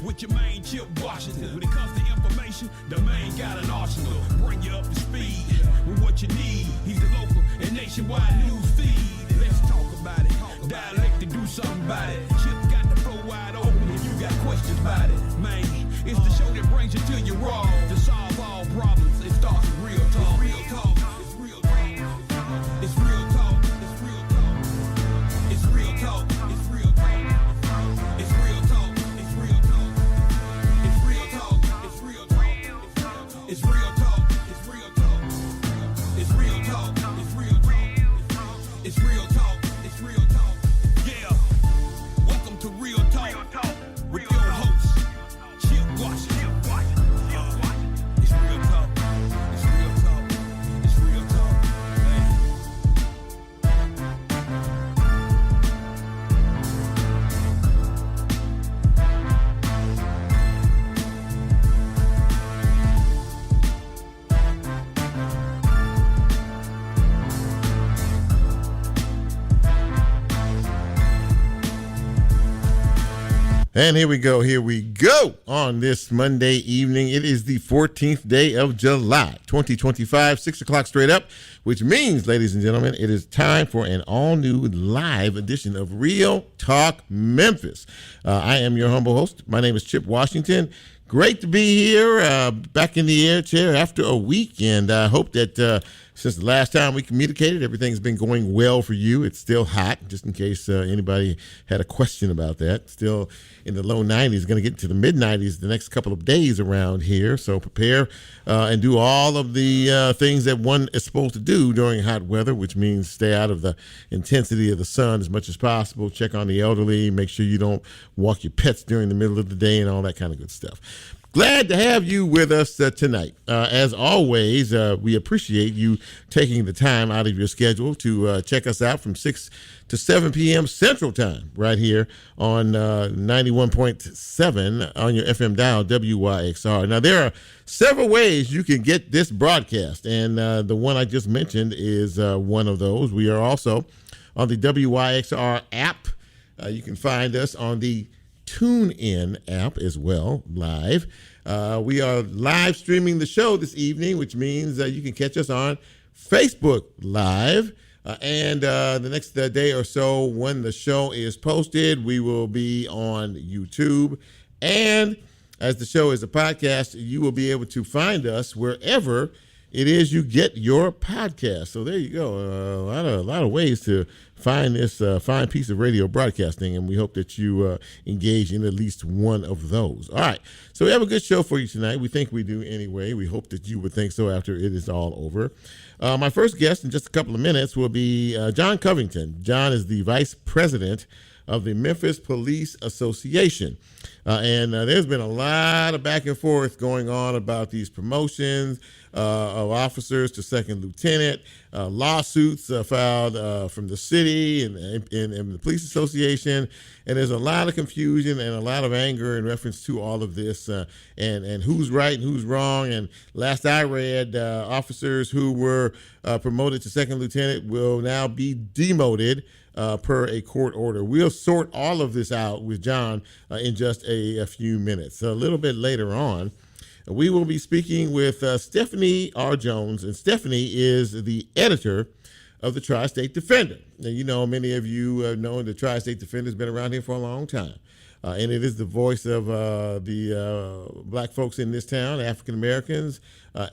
with your main Chip Washington. When it comes to information, the main got an arsenal. Bring you up to speed with what you need. He's the local and nationwide news feed. Let's talk about it. Dialect to do something about it. Chip got the flow wide open if you got questions about it. Man, it's the show that brings you to your raw. To solve all problems, it starts with real talk. Real talk. It's real talk. It's real talk. It's real talk. It's real talk. It's real talk. It's real talk. It's real talk. It's real talk. It's real talk. It's real talk. It's real talk. It's real talk. It's real talk. It's real talk. Yeah. Welcome to Real Talk with your host, Chip Washington. It's real talk. It's real talk. It's real talk. Man. And here we go on this Monday evening. It is the 14th day of July, 2025, 6 o'clock straight up, which means, ladies and gentlemen, it is time for an all-new live edition of Real Talk Memphis. I am your humble host. My name is Chip Washington. Great to be here, back in the air chair after a week, and I hope that since the last time we communicated, everything's been going well for you. It's still hot, just in case anybody had a question about that. Still in the low 90s, going to get to the mid 90s the next couple of days around here. So prepare and do all of the things that one is supposed to do during hot weather, which means stay out of the intensity of the sun as much as possible. Check on the elderly. Make sure you don't walk your pets during the middle of the day and all that kind of good stuff. Glad to have you with us tonight. As always, we appreciate you taking the time out of your schedule to check us out from 6 to 7 p.m. Central Time right here on 91.7 on your FM dial, WYXR. Now, there are several ways you can get this broadcast, and the one I just mentioned is one of those. We are also on the WYXR app. You can find us on the TuneIn app as well, live. We are live streaming the show this evening, which means you can catch us on Facebook Live. And the next day or so, when the show is posted, we will be on YouTube. And as the show is a podcast, you will be able to find us wherever it is you get your podcast. So there you go. A lot of ways to find this fine piece of radio broadcasting, and we hope that you engage in at least one of those. All right. So we have a good show for you tonight. We think we do anyway. We hope that you would think so after it is all over. My first guest in just a couple of minutes will be John Covington. John is the vice president of the Memphis Police Association. And there's been a lot of back and forth going on about these promotions of officers to second lieutenant, lawsuits filed from the city and the police association. And there's a lot of confusion and a lot of anger in reference to all of this and who's right and who's wrong. And last I read, officers who were promoted to second lieutenant will now be demoted per a court order. We'll sort all of this out with John in just a few minutes. A little bit later on, we will be speaking with Stephanie R. Jones, and Stephanie is the editor of the Tri-State Defender. Now, you know, many of you know the Tri-State Defender has been around here for a long time, and it is the voice of the black folks in this town, African Americans,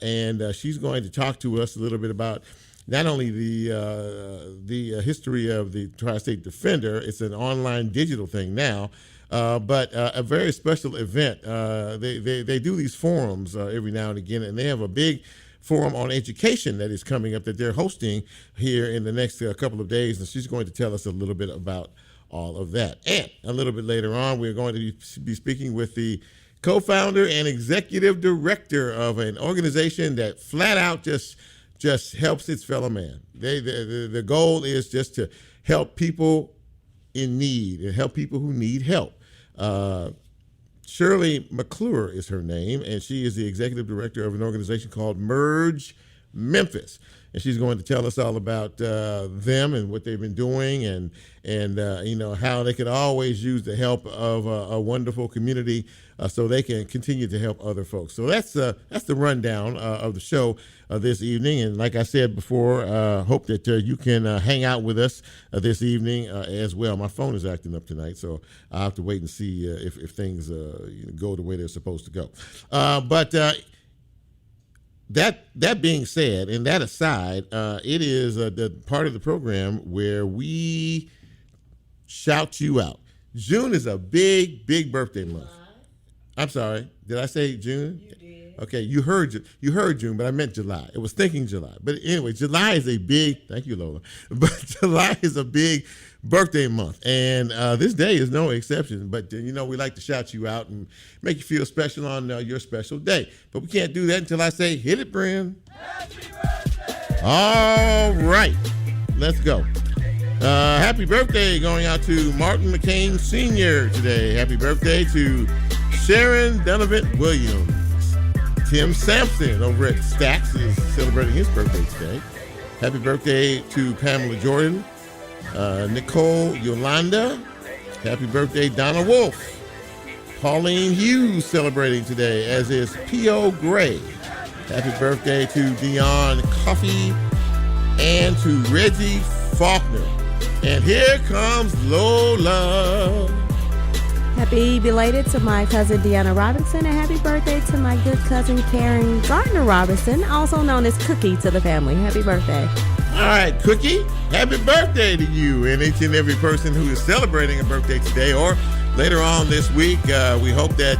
and she's going to talk to us a little bit about not only the history of the Tri-State Defender. It's an online digital thing now, but a very special event. They do these forums every now and again, and they have a big forum on education that is coming up that they're hosting here in the next couple of days, and she's going to tell us a little bit about all of that. And a little bit later on, we're going to be speaking with the co-founder and executive director of an organization that flat out just helps its fellow man. The goal is just to help people in need and help people who need help. Shirley McClure is her name, and she is the executive director of an organization called Merge Memphis. And she's going to tell us all about them and what they've been doing, and how they can always use the help of a wonderful community so they can continue to help other folks. So that's the rundown of the show this evening. And like I said before, hope that you can hang out with us this evening as well. My phone is acting up tonight, so I'll have to wait and see if things go the way they're supposed to go. But that being said, and that aside, it is the part of the program where we shout you out. June is a big birthday month. I'm sorry, did I say June? You did. Okay, you heard June, but I meant July. It was thinking July. But anyway, July is a big, thank you, Lola, but July is a big birthday month, and this day is no exception. But we like to shout you out and make you feel special on your special day. But we can't do that until I say, hit it, Bren. Happy birthday! All right, let's go. Happy birthday going out to Martin McCain Sr. today. Happy birthday to Sharon Donovan Williams. Tim Sampson over at Stacks is celebrating his birthday today. Happy birthday to Pamela Jordan. Nicole Yolanda. Happy birthday, Donna Wolf. Pauline Hughes celebrating today, as is P.O. Gray. Happy birthday to Dion Coffey and to Reggie Faulkner. And here comes Lola. Happy belated to my cousin Deanna Robinson, and happy birthday to my good cousin Karen Gardner Robinson, also known as Cookie to the family. Happy birthday. All right, Cookie, happy birthday to you and each and every person who is celebrating a birthday today or later on this week. We hope that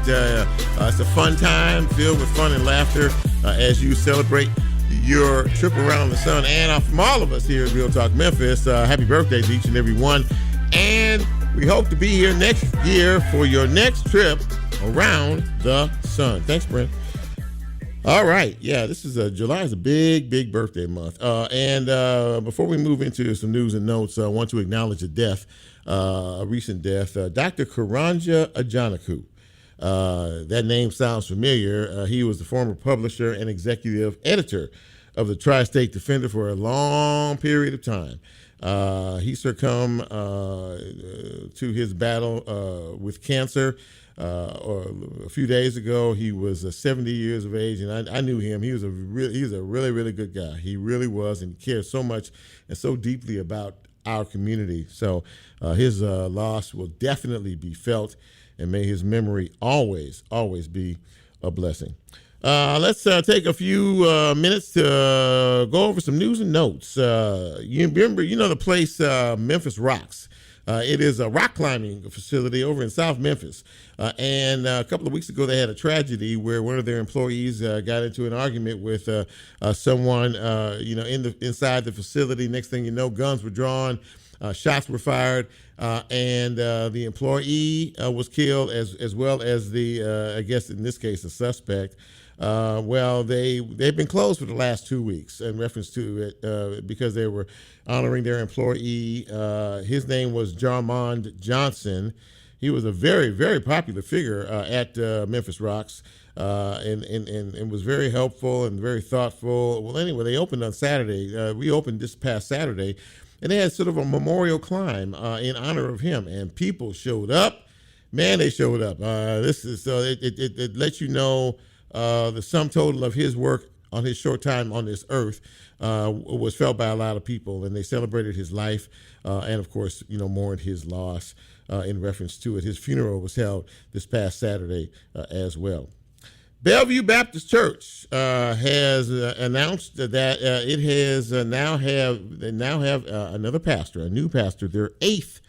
it's a fun time filled with fun and laughter as you celebrate your trip around the sun. And from all of us here at Real Talk Memphis, happy birthday to each and every one. And we hope to be here next year for your next trip around the sun. Thanks, Brent. All right. Yeah, this is July is a big birthday month. And before we move into some news and notes, I want to acknowledge a recent death. Dr. Karanja Ajanaku. That name sounds familiar. He was the former publisher and executive editor of the Tri-State Defender for a long period of time. He succumbed to his battle with cancer a few days ago. He was 70 years of age, and I knew him. He's a really good guy. He really was, and cared so much and so deeply about our community. So his loss will definitely be felt, and may his memory always be a blessing. Let's take a few minutes to go over some news and notes. You remember, the place Memphis Rocks. It is a rock climbing facility over in South Memphis. And a couple of weeks ago, they had a tragedy where one of their employees got into an argument with someone, inside the facility. Next thing you know, guns were drawn, shots were fired, and the employee was killed, as well as the, I guess in this case, the suspect. They've been closed for the last 2 weeks in reference to it because they were honoring their employee. His name was Jarmond Johnson. He was a very popular figure at Memphis Rocks and was very helpful and very thoughtful. Well, anyway, they opened on Saturday. We opened this past Saturday, and they had sort of a memorial climb in honor of him, and people showed up. Man, they showed up. It lets you know the sum total of his work on his short time on this earth was felt by a lot of people, and they celebrated his life and, of course, mourned his loss in reference to it. His funeral was held this past Saturday as well. Bellevue Baptist Church has announced that it has now have another pastor, a new pastor, their 8th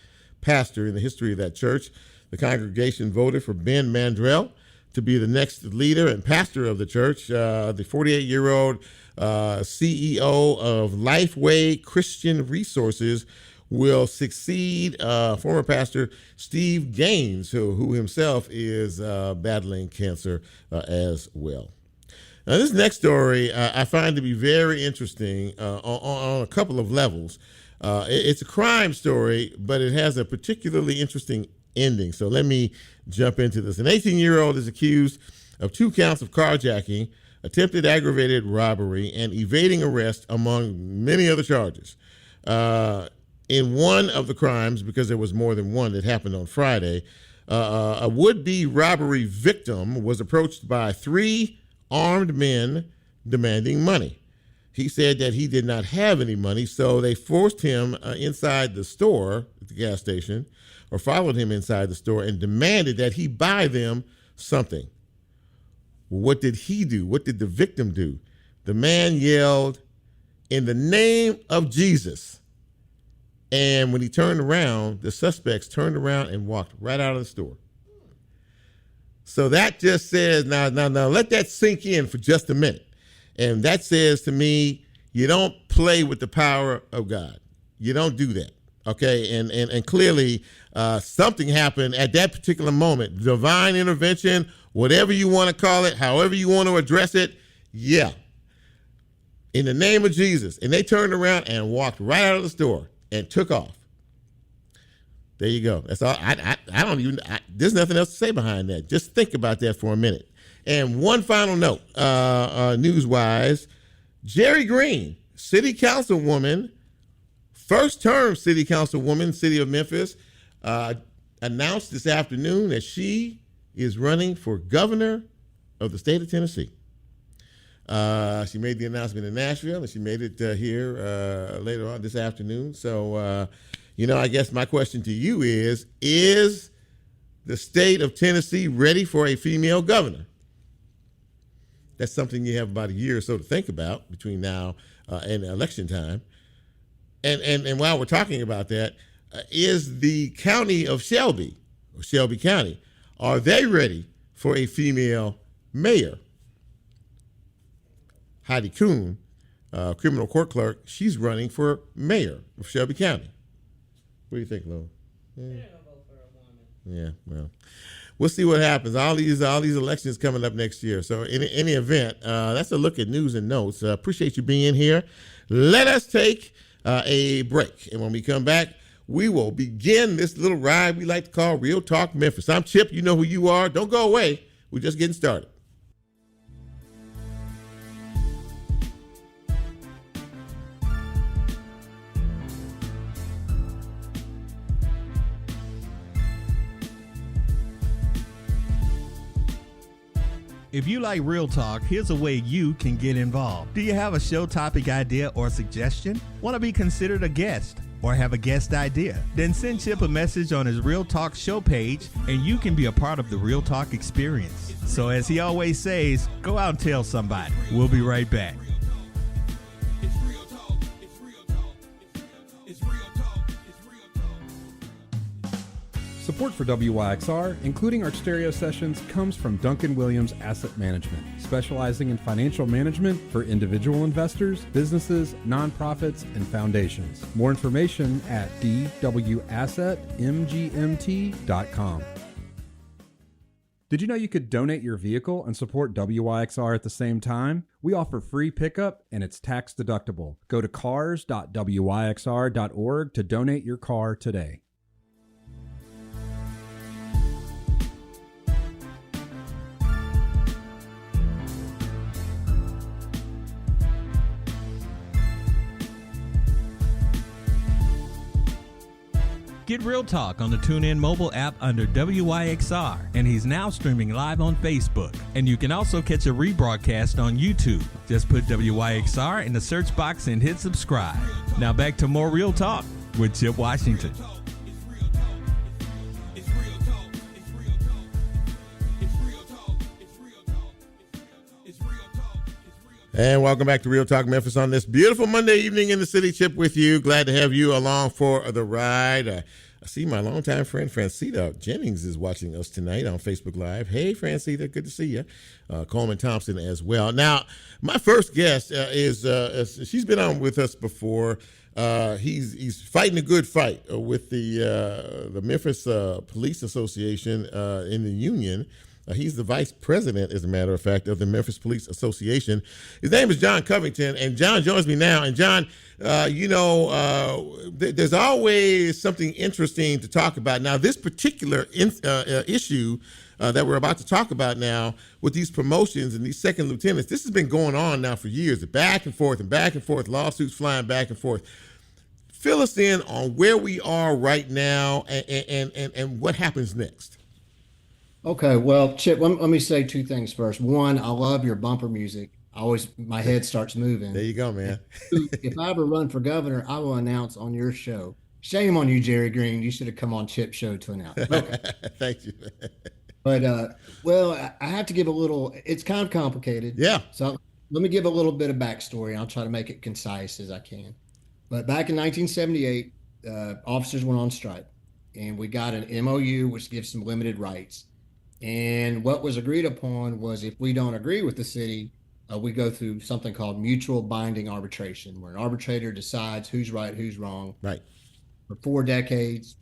pastor in the history of that church. The congregation voted for Ben Mandrell to be the next leader and pastor of the church. The 48-year-old CEO of Lifeway Christian Resources will succeed former pastor Steve Gaines, who himself is battling cancer as well. Now, this next story I find to be very interesting on a couple of levels. It's a crime story, but it has a particularly interesting ending. So let me jump into this. An 18-year-old is accused of 2 counts of carjacking attempted aggravated robbery, and evading arrest, among many other charges. In one of the crimes, because there was more than one that happened on Friday, a would-be robbery victim was approached by 3 armed men demanding money. He said that he did not have any money, so they forced him inside the store at the gas station, or followed him inside the store and demanded that he buy them something. What did he do? What did the victim do? The man yelled, "In the name of Jesus." And when he turned around, the suspects turned around and walked right out of the store. So that just says, now, let that sink in for just a minute. And that says to me, you don't play with the power of God. You don't do that. Okay, and clearly something happened at that particular moment. Divine intervention, whatever you want to call it, however you want to address it, yeah. In the name of Jesus. And they turned around and walked right out of the store and took off. There you go. That's all. There's nothing else to say behind that. Just think about that for a minute. And one final note, news-wise, Jerry Green, city councilwoman, first-term city councilwoman, city of Memphis, announced this afternoon that she is running for governor of the state of Tennessee. She made the announcement in Nashville, and she made it here later on this afternoon. So, I guess my question to you is the state of Tennessee ready for a female governor? That's something you have about a year or so to think about between now and election time. And while we're talking about that, is the county of Shelby, or Shelby County, are they ready for a female mayor? Heidi Kuhn, criminal court clerk, she's running for mayor of Shelby County. What do you think, Lo? Yeah, well, we'll see what happens. All these elections coming up next year. So in any event, that's a look at news and notes. Appreciate you being here. Let us take a break. And when we come back, we will begin this little ride we like to call Real Talk Memphis. I'm Chip. You know who you are. Don't go away. We're just getting started. If you like Real Talk, here's a way you can get involved. Do you have a show topic idea or suggestion? Want to be considered a guest or have a guest idea? Then send Chip a message on his Real Talk show page and you can be a part of the Real Talk experience. So as he always says, go out and tell somebody. We'll be right back. It's real talk. It's real talk. It's real talk. It's real talk. Support for WYXR, including our stereo sessions, comes from Duncan Williams Asset Management, specializing in financial management for individual investors, businesses, nonprofits, and foundations. More information at dwassetmgmt.com. Did you know you could donate your vehicle and support WYXR at the same time? We offer free pickup and it's tax deductible. Go to cars.wyxr.org to donate your car today. Get Real Talk on the TuneIn mobile app under WYXR, and he's now streaming live on Facebook. And you can also catch a rebroadcast on YouTube. Just put WYXR in the search box and hit subscribe. Now back to more Real Talk with Chip Washington. And welcome back to Real Talk Memphis on this beautiful Monday evening in the city. Chip with you. Glad to have you along for the ride. I see my longtime friend Francita Jennings is watching us tonight on Facebook Live. Hey, Francita, good to see you. Coleman Thompson as well. Now, my first guest is she's been on with us before. He's fighting a good fight with the Memphis Police Association in the union. He's the vice president, as a matter of fact, of the Memphis Police Association. His name is John Covington, and John joins me now. And John, there's always something interesting to talk about. Now, this particular issue that we're about to talk about now with these promotions and these second lieutenants, this has been going on now for years, back and forth, lawsuits flying back and forth. Fill us in on where we are right now and what happens next. Okay, well, Chip, let me say two things first. One, I love your bumper music. My head starts moving. There you go, man. If I ever run for governor, I will announce on your show. Shame on you, Jerry Green. You should have come on Chip's show to announce. Okay. Thank you. But, well, I have to give a little, it's kind of complicated. Yeah. So let me give a little bit of backstory. I'll try to make it concise as I can. But back in 1978, officers went on strike, and we got an MOU, which gives some limited rights. And what was agreed upon was if we don't agree with the city, we go through something called mutual binding arbitration, where an arbitrator decides who's right, who's wrong. Right. For 4 decades,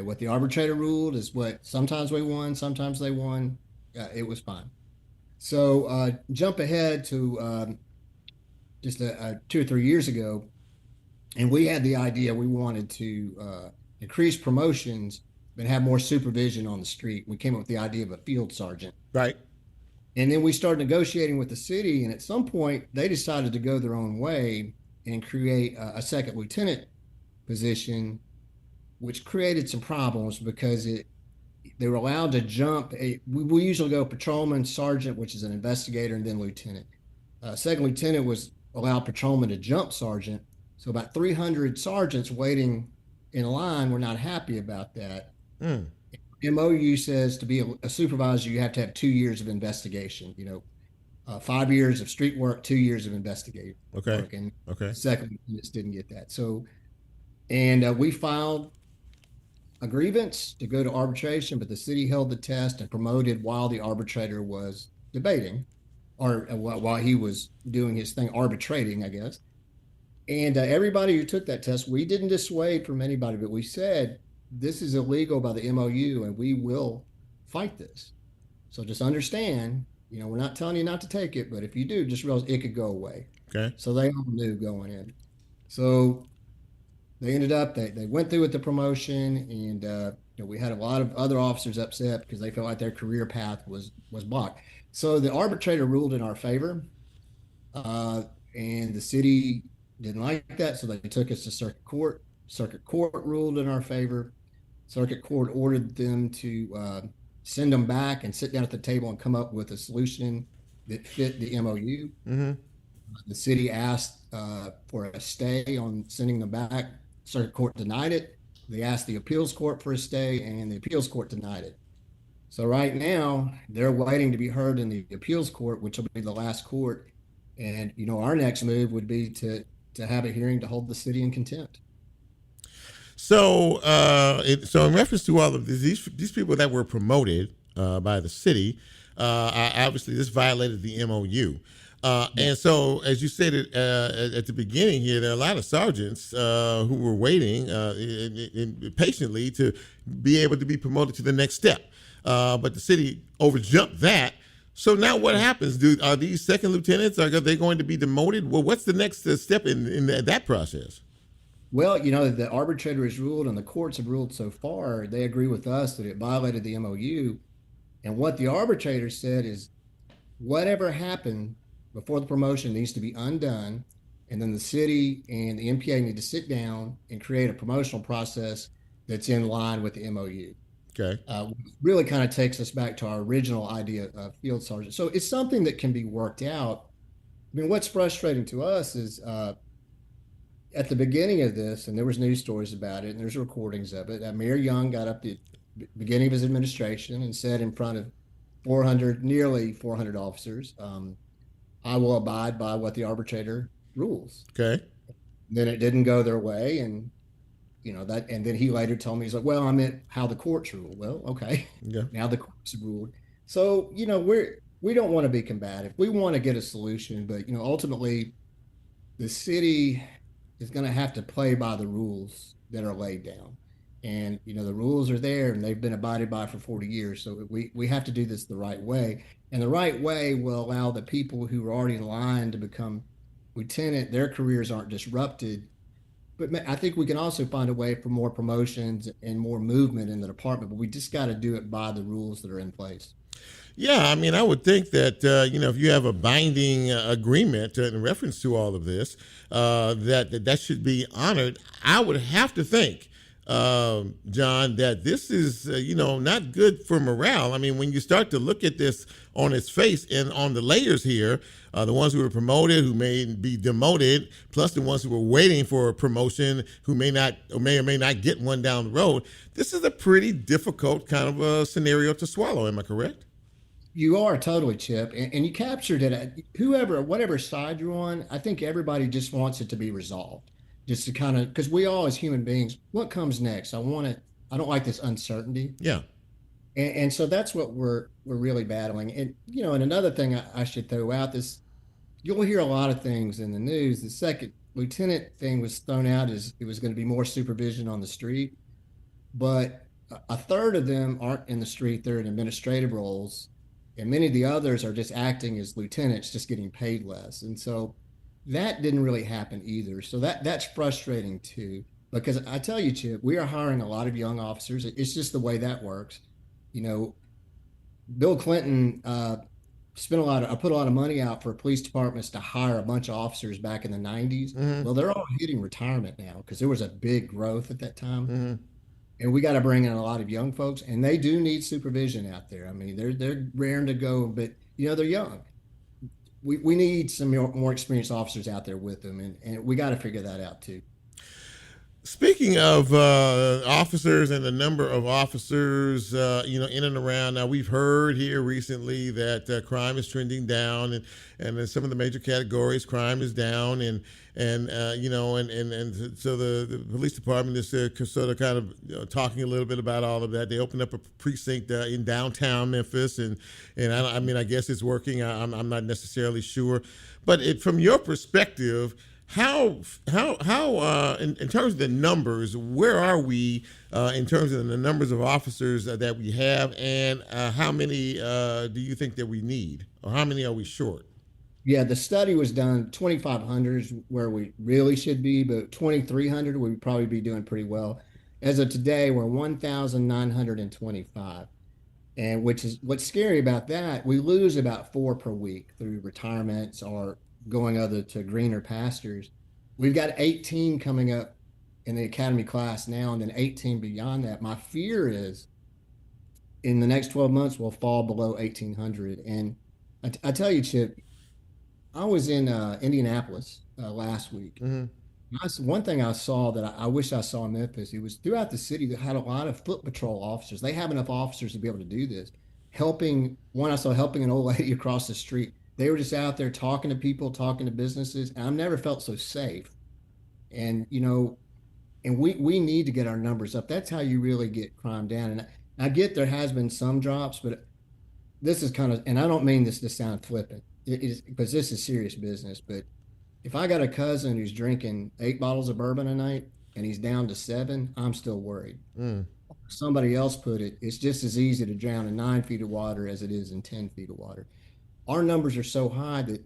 what the arbitrator ruled is what sometimes we won, sometimes they won. It was fine. So jump ahead to just 2 or 3 years ago, and we had the idea we wanted to increase promotions and have more supervision on the street. We came up with the idea of a field sergeant. Right. And then we started negotiating with the city, and at some point they decided to go their own way and create a second lieutenant position, which created some problems because they were allowed to jump. We usually go patrolman, sergeant, which is an investigator, and then lieutenant. Second lieutenant was allowed patrolman to jump sergeant. So about 300 sergeants waiting in line were not happy about that. MOU says to be a supervisor, you have to have 2 years of investigation, 5 years of street work, 2 years of investigative work. And second lieutenants didn't get that. So, and we filed a grievance to go to arbitration, but the city held the test and promoted while the arbitrator was debating, or while he was doing his thing, arbitrating, I guess. And everybody who took that test, we didn't dissuade from anybody, but we said, this is illegal by the MOU and we will fight this. So just understand, we're not telling you not to take it, but if you do, just realize it could go away. Okay. So they all knew going in. So they ended up, they went through with the promotion, and we had a lot of other officers upset because they felt like their career path was blocked. So the arbitrator ruled in our favor, and the city didn't like that, so they took us to circuit court. Circuit court ruled in our favor. Circuit court ordered them to send them back and sit down at the table and come up with a solution that fit the MOU. Mm-hmm. The city asked for a stay on sending them back. Circuit court denied it. They asked the appeals court for a stay, and the appeals court denied it. So right now, they're waiting to be heard in the appeals court, which will be the last court. And, our next move would be to have a hearing to hold the city in contempt. So, in reference to all of these people that were promoted by the city, obviously this violated the MOU. And so, as you said at the beginning here, there are a lot of sergeants who were waiting patiently to be able to be promoted to the next step. But the city overjumped that. So now what happens? Are these second lieutenants, are they going to be demoted? Well, what's the next step in that process? Well, the arbitrator has ruled and the courts have ruled so far, they agree with us that it violated the MOU. And what the arbitrator said is whatever happened before the promotion needs to be undone. And then the city and the MPA need to sit down and create a promotional process that's in line with the MOU. Okay. Really kind of takes us back to our original idea of field sergeant. So it's something that can be worked out. I mean, what's frustrating to us is at the beginning of this, and there was news stories about it, and there's recordings of it, Mayor Young got up at the beginning of his administration and said in front of nearly 400 officers, I will abide by what the arbitrator rules. Okay. Then it didn't go their way, and and then he later told me, he's like, well, I meant how the courts rule. Well, okay. Yeah. Now the courts have ruled. So, we don't want to be combative. We want to get a solution, but, ultimately the city is going to have to play by the rules that are laid down. And the rules are there and they've been abided by for 40 years. So we have to do this the right way. And the right way will allow the people who are already in line to become lieutenant, their careers aren't disrupted. But I think we can also find a way for more promotions and more movement in the department, but we just got to do it by the rules that are in place. Yeah, I mean, I would think that if you have a binding agreement in reference to all of this, that should be honored. I would have to think, John, that this is not good for morale. I mean, when you start to look at this on its face and on the layers here, the ones who were promoted, who may be demoted, plus the ones who were waiting for a promotion, who may or may not get one down the road. This is a pretty difficult kind of a scenario to swallow. Am I correct? You are totally, Chip, and you captured it. Whatever side you're on, I think everybody just wants it to be resolved, just to kind of, because we all as human beings, what comes next? I don't like this uncertainty. Yeah. And so that's what we're really battling. And and another thing I should throw out is, you'll hear a lot of things in the news. The second lieutenant thing was thrown out as it was going to be more supervision on the street, but a third of them aren't in the street; they're in administrative roles. And many of the others are just acting as lieutenants, just getting paid less. And so that didn't really happen either. So that's frustrating too, because I tell you, Chip, we are hiring a lot of young officers. It's just the way that works. Bill Clinton put a lot of money out for police departments to hire a bunch of officers back in the 90s. Mm-hmm. Well, they're all hitting retirement now because there was a big growth at that time. Mm-hmm. And we got to bring in a lot of young folks, and they do need supervision out there. I mean, they're raring to go, but they're young. We need some more experienced officers out there with them, and we got to figure that out too. Speaking of officers and the number of officers, in and around. Now, we've heard here recently that crime is trending down, and in some of the major categories, crime is down, and so the police department is sort of kind of talking a little bit about all of that. They opened up a precinct in downtown Memphis, and I guess it's working. I'm not necessarily sure, but from your perspective, How in terms of the numbers, where are we in terms of the numbers of officers that we have, and how many do you think that we need, or how many are we short? Yeah, the study was done. 2,500 is where we really should be, but 2,300 we would probably be doing pretty well. As of today, we're 1,925, and which is what's scary about that. We lose about 4 per week through retirements or going to greener pastures. We've got 18 coming up in the academy class now, and then 18 beyond that. My fear is in the next 12 months, we'll fall below 1,800. And I tell you, Chip, I was in Indianapolis last week. Mm-hmm. One thing I saw that I wish I saw in Memphis, it was throughout the city that had a lot of foot patrol officers. They have enough officers to be able to do this. I saw helping an old lady across the street. They were just out there talking to people, talking to businesses, and I've never felt so safe. And and we need to get our numbers up. That's how you really get crime down. And I get there has been some drops, but this is kind of, and I don't mean this to sound flippant, it is because this is serious business. But if I got a cousin who's drinking 8 bottles of bourbon a night and he's down to 7, I'm still worried. Somebody else put it, it's just as easy to drown in 9 feet of water as it is in 10 feet of water. Our numbers are so high that,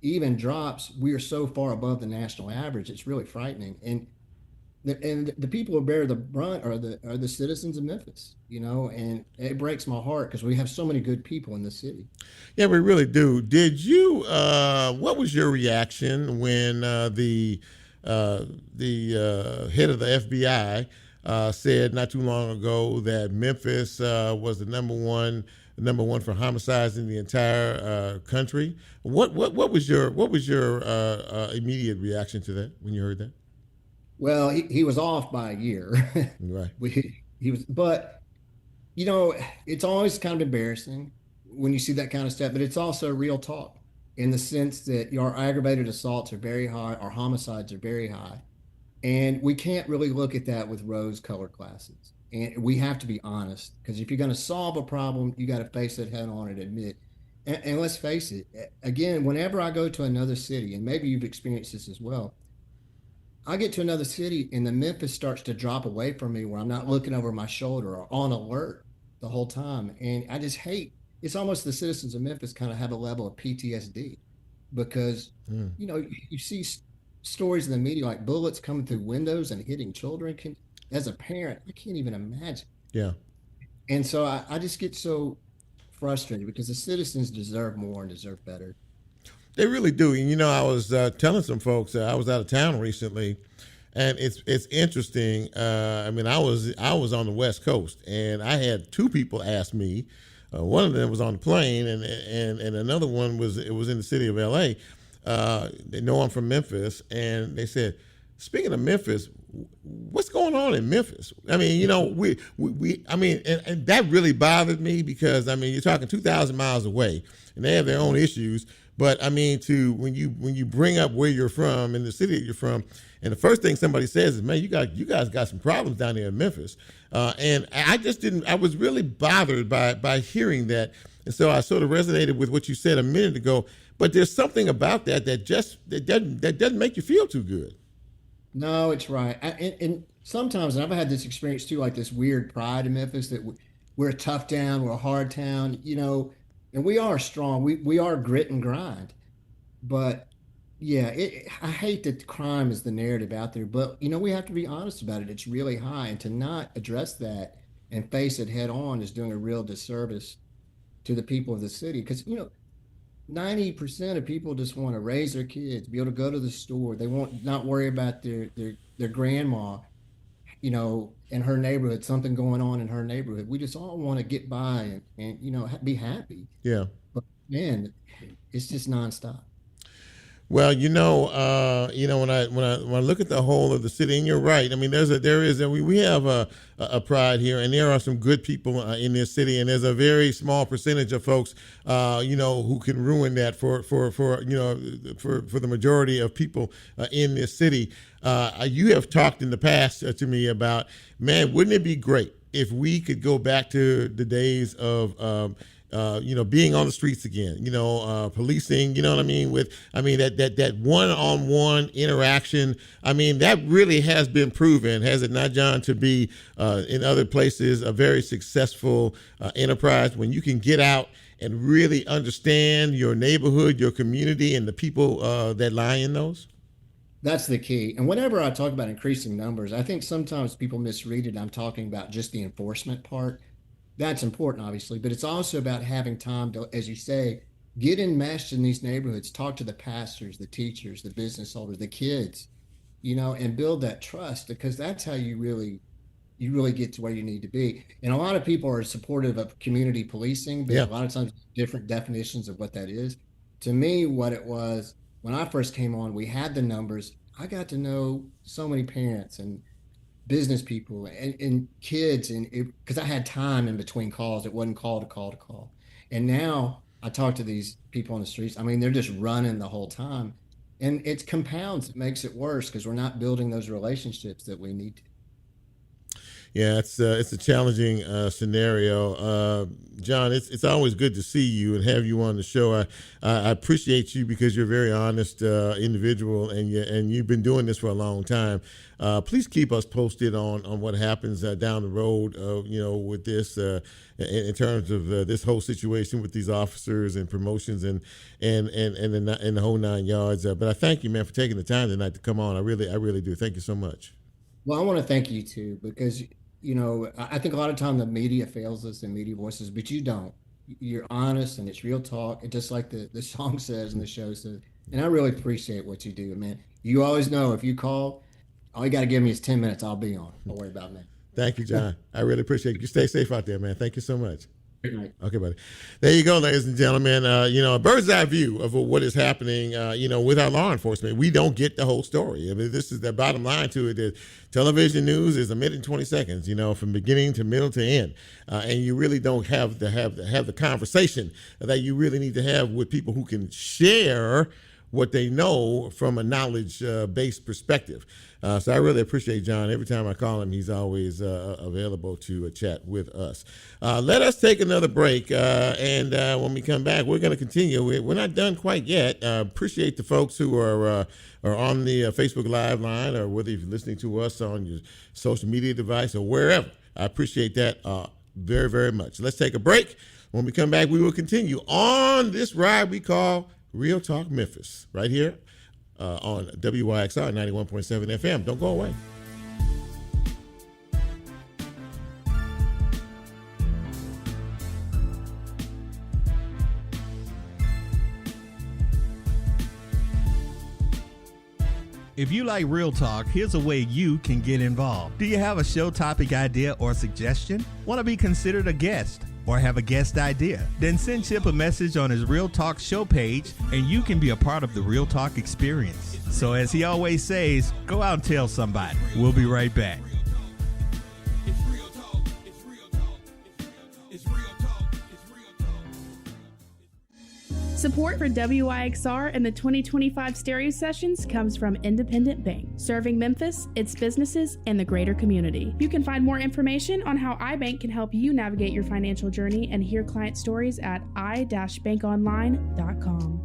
even drops, we are so far above the national average. It's really frightening. And the people who bear the brunt are the citizens of Memphis, and it breaks my heart because we have so many good people in the city. Yeah, we really do. Did you, what was your reaction when the head of the FBI said not too long ago that Memphis was the number one for homicides in the entire country? What was your immediate reaction to that when you heard that? Well, he was off by a year. Right. He was, but it's always kind of embarrassing when you see that kind of stuff. But it's also real talk in the sense that our aggravated assaults are very high, our homicides are very high, and we can't really look at that with rose-colored glasses. And we have to be honest, because if you're going to solve a problem, you got to face it head on and admit. And let's face it, again, whenever I go to another city, and maybe you've experienced this as well, I get to another city and the Memphis starts to drop away from me where I'm not looking over my shoulder or on alert the whole time. And I just hate it's almost the citizens of Memphis kind of have a level of PTSD because, you see stories in the media like bullets coming through windows and hitting children. As a parent, I can't even imagine. Yeah. And so I just get so frustrated because the citizens deserve more and deserve better. They really do. And, I was telling some folks, I was out of town recently, and it's interesting. I was on the West Coast, and I had two people ask me. One of them was on the plane, and another one was in the city of L.A. They know I'm from Memphis, and they said, speaking of Memphis, what's going on in Memphis? I mean, and that really bothered me because, you're talking 2,000 miles away, and they have their own issues. But when you bring up where you're from and the city that you're from, and the first thing somebody says is, "Man, you guys got some problems down there in Memphis," and I just didn't. I was really bothered by hearing that, and so I sort of resonated with what you said a minute ago. But there's something about that doesn't make you feel too good. No, it's right. And sometimes, and I've had this experience too, like this weird pride in Memphis that we're a tough town, we're a hard town, and we are strong. We are grit and grind. But yeah, I hate that crime is the narrative out there. But, we have to be honest about it. It's really high. And to not address that and face it head on is doing a real disservice to the people of the city. Because, 90% of people just want to raise their kids, be able to go to the store. They won't not worry about their grandma, in her neighborhood, something going on in her neighborhood. We just all want to get by and be happy. Yeah. But man, it's just nonstop. Well, when I look at the whole of the city, and you're right. I mean, we have a pride here, and there are some good people in this city, and there's a very small percentage of folks, who can ruin that for the majority of people in this city. You have talked in the past to me about, man, wouldn't it be great if we could go back to the days of being on the streets again, policing, that one-on-one interaction. That really has been proven, has it not, John, to be in other places a very successful enterprise when you can get out and really understand your neighborhood, your community, and the people that lie in those? That's the key. And whenever I talk about increasing numbers, I think sometimes people misread it. I'm talking about just the enforcement part. That's important, obviously, but it's also about having time to, as you say, get enmeshed in these neighborhoods, talk to the pastors, the teachers, the business owners, the kids, and build that trust, because that's how you really get to where you need to be. And a lot of people are supportive of community policing, but a lot of times different definitions of what that is. To me, what it was when I first came on, we had the numbers. I got to know so many parents and business people and kids, and because I had time in between calls, it wasn't call to call to call. And now I talk to these people on the streets. They're just running the whole time, and it compounds. It makes it worse because we're not building those relationships that we need to. Yeah, it's a challenging scenario, John. It's always good to see you and have you on the show. I appreciate you because you're a very honest individual, and you've been doing this for a long time. Please keep us posted on what happens down the road, with this in terms of this whole situation with these officers and promotions and the whole 9 yards. But I thank you, man, for taking the time tonight to come on. I really do. Thank you so much. Well, I want to thank you too, because I think a lot of time the media fails us in media voices, but you don't. You're honest and it's real talk. And just like the song says and the show says, and I really appreciate what you do, man. You always know if you call, all you got to give me is 10 minutes. I'll be on. Don't worry about me. Thank you, John. I really appreciate it. You stay safe out there, man. Thank you so much. Okay, buddy. There you go, ladies and gentlemen. A bird's eye view of what is happening, with our law enforcement. We don't get the whole story. This is the bottom line to it. That television news is a minute and 20 seconds, from beginning to middle to end. And you really don't have the conversation that you really need to have with people who can share what they know from a knowledge-based perspective. So I really appreciate John. Every time I call him, he's always available to chat with us. Let us take another break, and when we come back, we're going to continue. We're not done quite yet. Appreciate the folks who are on the Facebook Live line, or whether you're listening to us on your social media device or wherever. I appreciate that very, very much. Let's take a break. When we come back, we will continue on this ride we call Real Talk Memphis, right here on WYXR 91.7 FM. Don't go away. If you like Real Talk, here's a way you can get involved. Do you have a show topic idea or suggestion? Want to be considered a guest or have a guest idea? Then send Chip a message on his Real Talk show page and you can be a part of the Real Talk experience. So as he always says, go out and tell somebody. We'll be right back. It's real talk. It's real talk. It's real talk. It's real talk. Support for WYXR and the 2025 Stereo Sessions comes from Independent Bank, serving Memphis, its businesses, and the greater community. You can find more information on how iBank can help you navigate your financial journey and hear client stories at i-bankonline.com.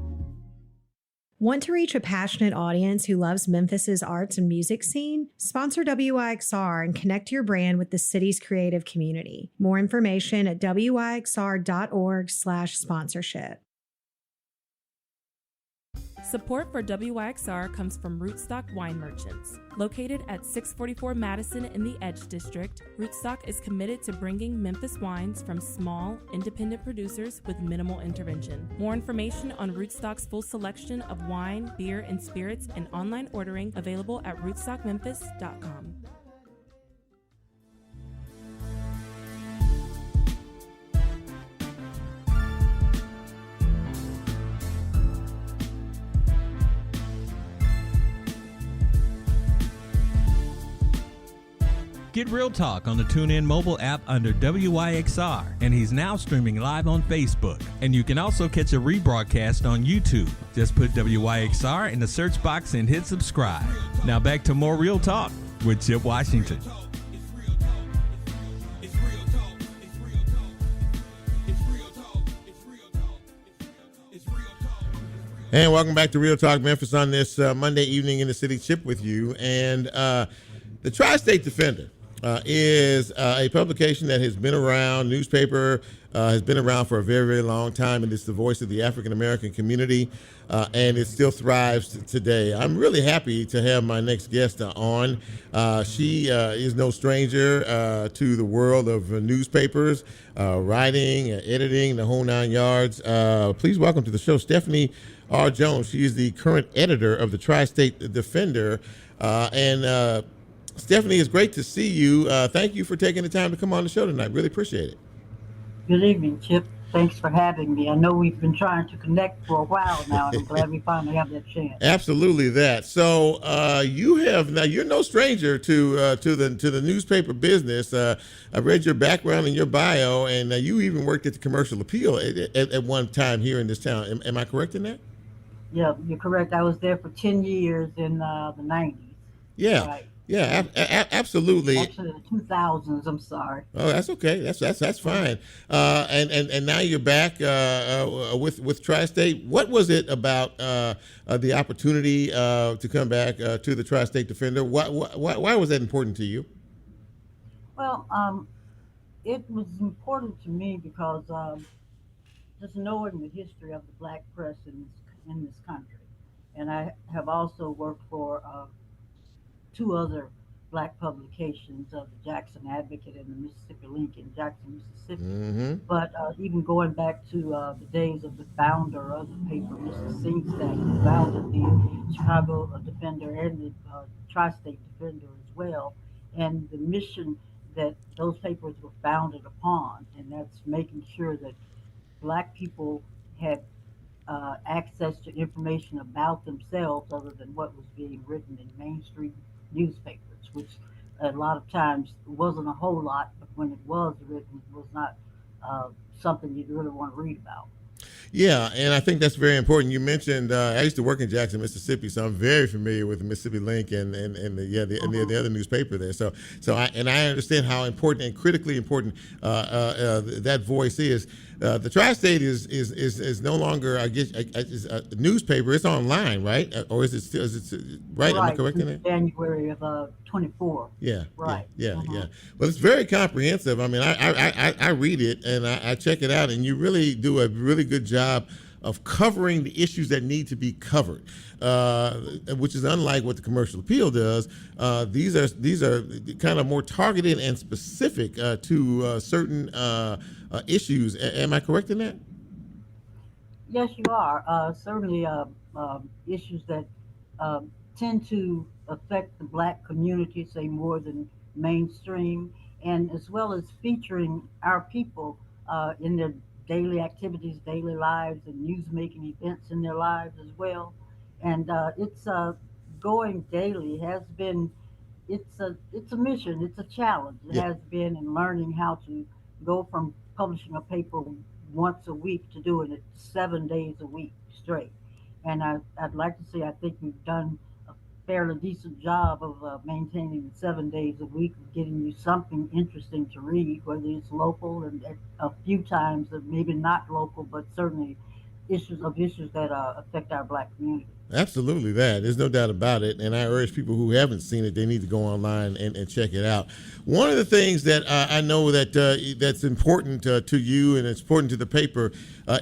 Want to reach a passionate audience who loves Memphis's arts and music scene? Sponsor WYXR and connect your brand with the city's creative community. More information at wyxr.org/sponsorship. Support for WYXR comes from Rootstock Wine Merchants. Located at 644 Madison in the Edge District, Rootstock is committed to bringing Memphis wines from small, independent producers with minimal intervention. More information on Rootstock's full selection of wine, beer, and spirits and online ordering available at rootstockmemphis.com. Get Real Talk on the TuneIn mobile app under WYXR, and he's now streaming live on Facebook. And you can also catch a rebroadcast on YouTube. Just put WYXR in the search box and hit subscribe. Now back to more Real Talk with Chip Washington. It's real talk. It's real talk. It's real talk. It's real talk. It's real talk. It's real talk. And welcome back to Real Talk Memphis on this Monday evening in the city. Chip with you. And the Tri-State Defender is a publication that has been around, newspaper, has been around for a very, very long time, and it's the voice of the African-American community, and it still thrives today. I'm really happy to have my next guest on. She is no stranger to the world of newspapers, writing, editing, the whole nine yards. Please welcome to the show Stephanie R. Jones. She is the current editor of the Tri-State Defender, and Stephanie, it's great to see you. Thank you for taking the time to come on the show tonight. Really appreciate it. Good evening, Chip. Thanks for having me. I know we've been trying to connect for a while now, and I'm glad we finally have that chance. Absolutely that. So you're no stranger to the newspaper business. I read your background and your bio, and you even worked at the Commercial Appeal at one time here in this town. Am I correct in that? Yeah, you're correct. I was there for 10 years in the 90s. Yeah. Right. Yeah, absolutely. Actually, the 2000s. I'm sorry. Oh, that's okay. That's fine. And now you're back with Tri-State. What was it about the opportunity to come back to the Tri-State Defender? Why was that important to you? Well, it was important to me because just knowing the history of the Black press in this country, and I have also worked for two other Black publications, the Jackson Advocate and the Mississippi Link in Jackson, Mississippi. Mm-hmm. But even going back to the days of the founder of the paper, Mr. Singstack, who founded the Chicago Defender and the Tri-State Defender as well, and the mission that those papers were founded upon, and that's making sure that Black people had access to information about themselves other than what was being written in mainstream newspapers, which a lot of times wasn't a whole lot, but when it was written, it was not something you'd really want to read about. Yeah, and I think that's very important. You mentioned I used to work in Jackson, Mississippi, so I'm very familiar with the Mississippi Link and the other newspaper there. So I understand how important and critically important that voice is. The Tri-State is no longer, I guess, is a newspaper. It's online, right? Or is it still? Right? Am I correct in that? January of 24. Yeah. Right. Yeah. Well, it's very comprehensive. I mean, I read it and I check it out, and you really do a really good job of covering the issues that need to be covered, which is unlike what the Commercial Appeal does. These are kind of more targeted and specific to certain issues. Am I correct in that? Yes, you are. Certainly issues that tend to affect the Black community, say more than mainstream, and as well as featuring our people in their daily activities, daily lives, and news-making events in their lives as well. And it's going daily has been, it's a mission, it's a challenge. It Yeah. has been in learning how to go from publishing a paper once a week to doing it 7 days a week straight. And I'd like to say I think we've done a fairly decent job of maintaining 7 days a week of getting you something interesting to read, whether it's local and a few times maybe not local, but certainly issues that affect our Black community. Absolutely, that. There's no doubt about it. And I urge people who haven't seen it, they need to go online and check it out. One of the things that I know that that's important to you and it's important to the paper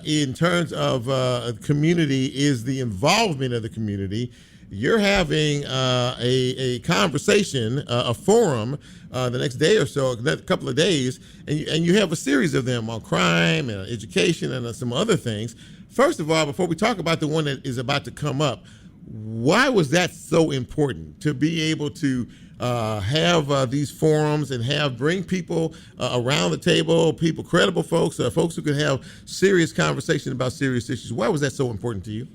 in terms of community is the involvement of the community. You're having a conversation, a forum the next day or so, a couple of days, and you have a series of them on crime and education and some other things. First of all, before we talk about the one that is about to come up, why was that so important to be able to have these forums and bring people around the table, people, credible folks, folks who could have serious conversation about serious issues? Why was that so important to you?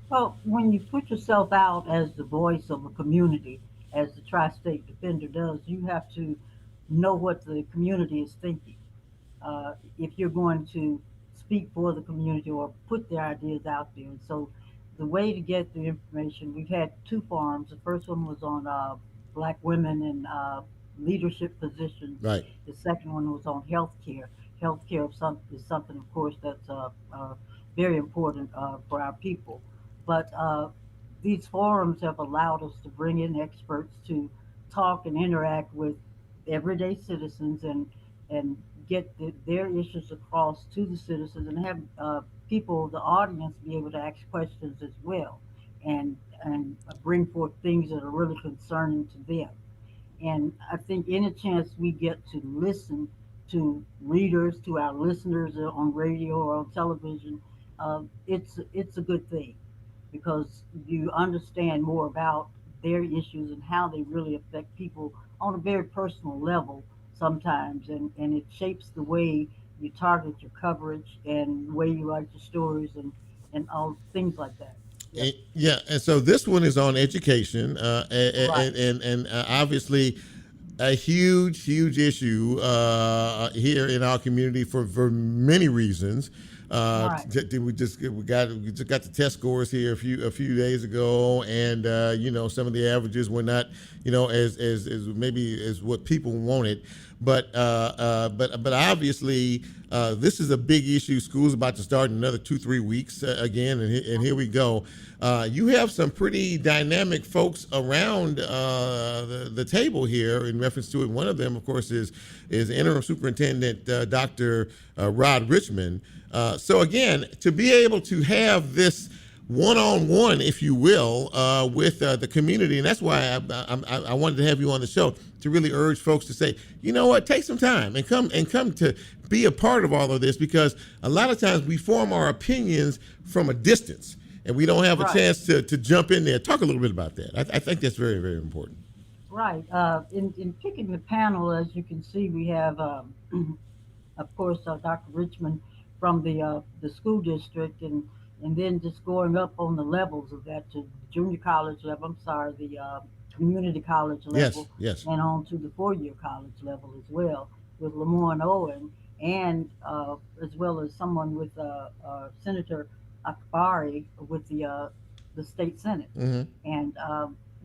Well, when you put yourself out as the voice of a community, as the Tri-State Defender does, you have to know what the community is thinking. If you're going to speak for the community or put their ideas out there. And so the way to get the information, we've had two forums. The first one was on Black women in leadership positions. Right. The second one was on healthcare. Healthcare is something, of course, that's very important for our people. But these forums have allowed us to bring in experts to talk and interact with everyday citizens and get their issues across to the citizens and have people, the audience, be able to ask questions as well and bring forth things that are really concerning to them. And I think any chance we get to listen to readers, to our listeners on radio or on television, it's a good thing because you understand more about their issues and how they really affect people on a very personal level sometimes, and it shapes the way you target your coverage and the way you write your stories and all things like that. Yeah, and so this one is on education, Right. and obviously a huge issue here in our community for many reasons. Right. We just got the test scores here a few days ago, and some of the averages were not as maybe as what people wanted, but obviously this is a big issue. School's about to start in another 2-3 weeks again, and here we go. You have some pretty dynamic folks around the table here in reference to it. One of them, of course, is Interim Superintendent Dr. Rod Richmond. So again, to be able to have this one-on-one, if you will, with the community, and that's why I wanted to have you on the show to really urge folks to say, you know what, take some time and come to be a part of all of this, because a lot of times we form our opinions from a distance and we don't have a Right. chance to jump in there. Talk a little bit about that. I think that's very, very important. Right. In picking the panel, as you can see, we have, of course, Dr. Richmond from the school district, and then just going up on the levels of that to junior college level. The community college level. Yes. And on to the 4-year college level as well with Lemoyne Owen. and as well as someone with Senator Akbari with the state senate. Hmm. And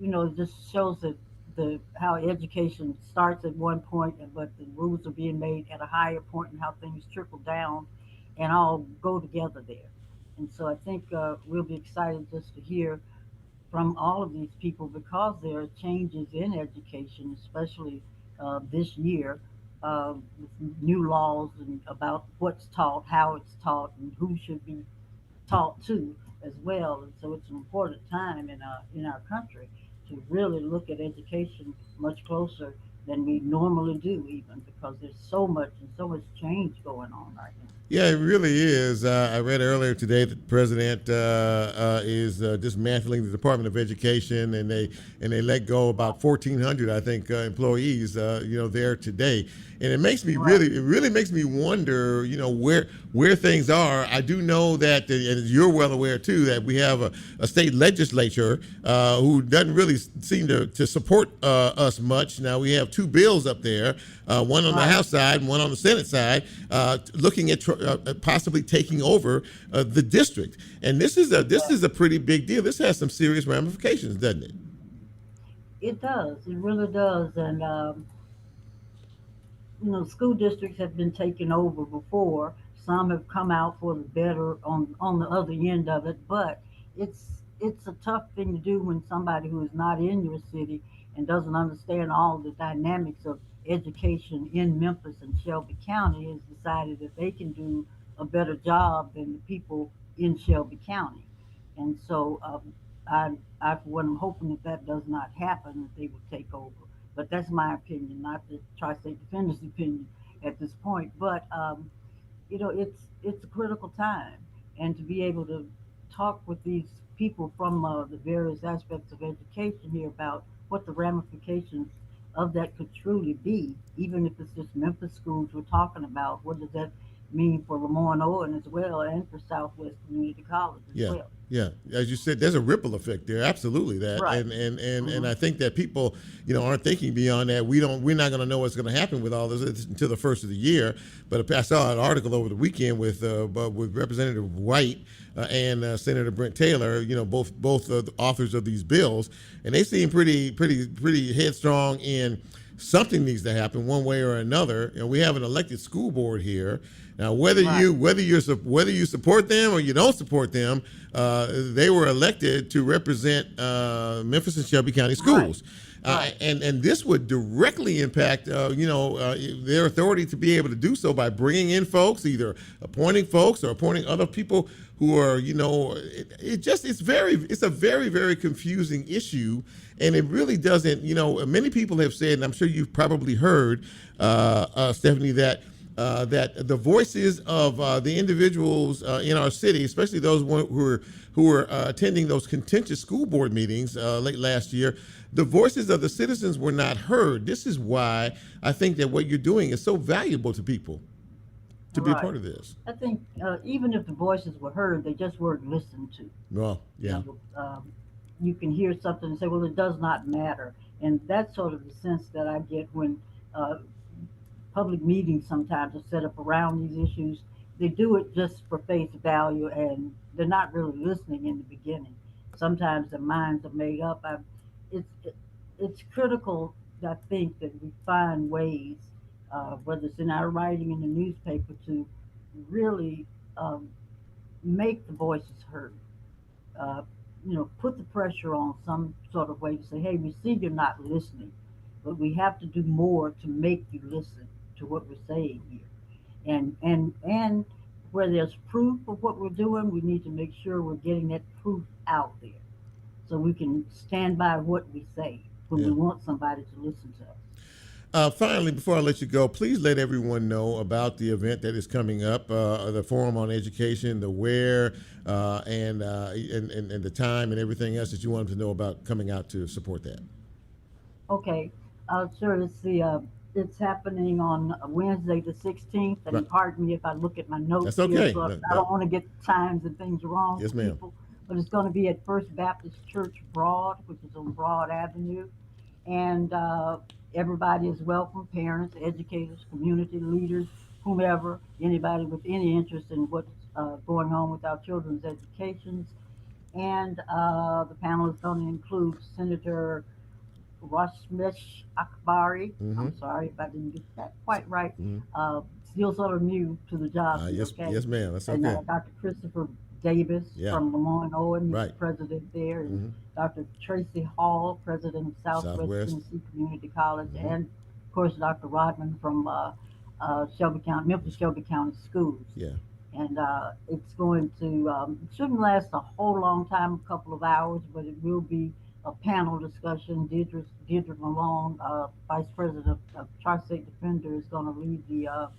it just shows that the how education starts at one point, but the rules are being made at a higher point, and how things trickle down and all go together there. And so I think we'll be excited just to hear from all of these people, because there are changes in education, especially this year, with new laws and about what's taught, how it's taught, and who should be taught to as well. And so it's an important time in our country to really look at education much closer than we normally do, even because there's so much change going on right now. Yeah, it really is. I read earlier today that the president is dismantling the Department of Education, and they let go about 1,400, I think, employees. There today, and it makes me really makes me wonder, where things are. I do know that, and you're well aware too, that we have a state legislature who doesn't really seem to support us much. Now we have two bills up there, one on the House side and one on the Senate side, looking at possibly taking over the district. And this is a pretty big deal. This has some serious ramifications, doesn't it? It does. It really does. And school districts have been taken over before. Some have come out for the better on the other end of it, but it's a tough thing to do when somebody who is not in your city and doesn't understand all the dynamics of education in Memphis and Shelby County has decided that they can do a better job than the people in Shelby County. And so for one, I'm hoping that does not happen, that they will take over. But that's my opinion, not the Tri-State Defender's opinion at this point. But it's a critical time, and to be able to talk with these people from the various aspects of education here about what the ramifications of that could truly be, even if it's just Memphis schools we're talking about. What does that mean for Lemoyne Owen as well, and for Southwest Community College as well? Yeah, as you said, there's a ripple effect there. Absolutely, that, right. And I think that people, aren't thinking beyond that. We're not going to know what's going to happen with all this until the first of the year. But I saw an article over the weekend with Representative White and Senator Brent Taylor. Both the authors of these bills, and they seem pretty headstrong in something needs to happen one way or another. We have an elected school board here. Now, whether you support them or you don't support them, they were elected to represent Memphis and Shelby County schools. Right. And this would directly impact, their authority to be able to do so by bringing in folks, either appointing folks or appointing other people who are, it's a very, very confusing issue. And it really doesn't, many people have said, and I'm sure you've probably heard, Stephanie, that the voices of the individuals in our city, especially those who were attending those contentious school board meetings late last year, the voices of the citizens were not heard. This is why I think that what you're doing is so valuable to people to be a part of this. I think even if the voices were heard, they just weren't listened to. Well, yeah. You can hear something and say, well, it does not matter. And that's sort of the sense that I get when public meetings sometimes are set up around these issues. They do it just for face value, and they're not really listening in the beginning. Sometimes their minds are made up. It's critical, I think, that we find ways, whether it's in our writing in the newspaper, to really make the voices heard. Put the pressure on some sort of way to say, hey, we see you're not listening, but we have to do more to make you listen to what we're saying here. And where there's proof of what we're doing, we need to make sure we're getting that proof out there so we can stand by what we say when we want somebody to listen to us. Finally, before I let you go, please let everyone know about the event that is coming up, the Forum on Education, the where, and the time and everything else that you want them to know about coming out to support that. Okay, sure. It's happening on Wednesday the 16th, and pardon me if I look at my notes. That's okay. Here, so I don't want to get the times and things wrong. Yes, ma'am. People, but it's going to be at First Baptist Church Broad, which is on Broad Avenue, and everybody is welcome, parents, educators, community leaders, whomever, anybody with any interest in what's going on with our children's educations. And the panel is going to include Senator Rashmesh Akbari. I'm sorry if I didn't get that quite right. Still sort of new to the job. Yes, okay? yes, ma'am. That's And okay. Dr. Christopher Davis from Lemoyne Owen, he's Right. the president there, and Dr. Tracy Hall, president of Southwest Tennessee Community College, and of course Dr. Rodman from Shelby County, Memphis Shelby County Schools. Yeah. And it's going to it shouldn't last a whole long time, a couple of hours, but it will be a panel discussion. Deirdre Malone, Vice President of Tri-State Defender, is going to lead the